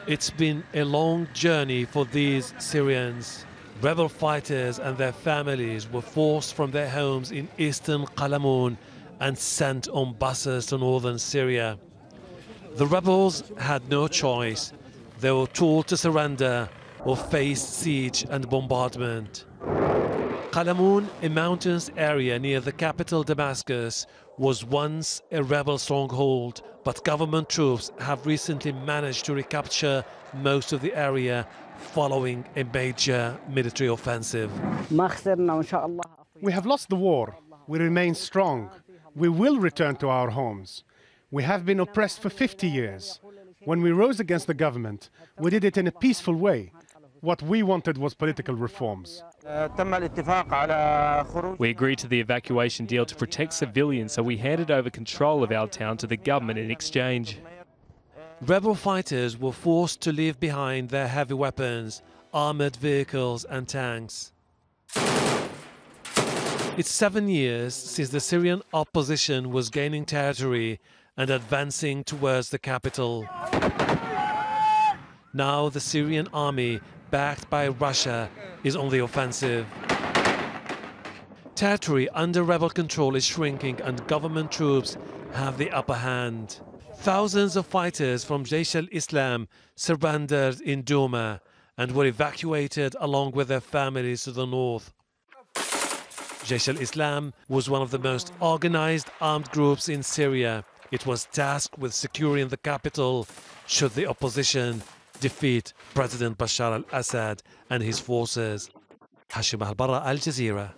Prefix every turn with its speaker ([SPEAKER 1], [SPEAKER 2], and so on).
[SPEAKER 1] It's been a long journey for these Syrians. Rebel fighters and their families were forced from their homes in eastern Qalamun and sent on buses to northern Syria. The rebels had no choice. They were told to surrender or face siege and bombardment. Qalamun, a mountainous area near the capital Damascus, was once a rebel stronghold, but government troops have recently managed to recapture most of the area following a major military offensive.
[SPEAKER 2] We have lost the war. We remain strong. We will return to our homes. We have been oppressed for 50 years. When we rose against the government, we did it in a peaceful way. What we wanted was political reforms.
[SPEAKER 3] We agreed to the evacuation deal to protect civilians, so we handed over control of our town to the government in exchange.
[SPEAKER 1] Rebel fighters were forced to leave behind their heavy weapons, armored vehicles and tanks. It's 7 years since the Syrian opposition was gaining territory and advancing towards the capital. Now the Syrian army, backed by Russia, is on the offensive. Territory under rebel control is shrinking and government troops have the upper hand. Thousands of fighters from Jaish al-Islam surrendered in Douma and were evacuated along with their families to the north. Jaish al-Islam was one of the most organized armed groups in Syria. It was tasked with securing the capital should the opposition defeat President Bashar al-Assad and his forces. Hashim al-Barra, Al Jazeera.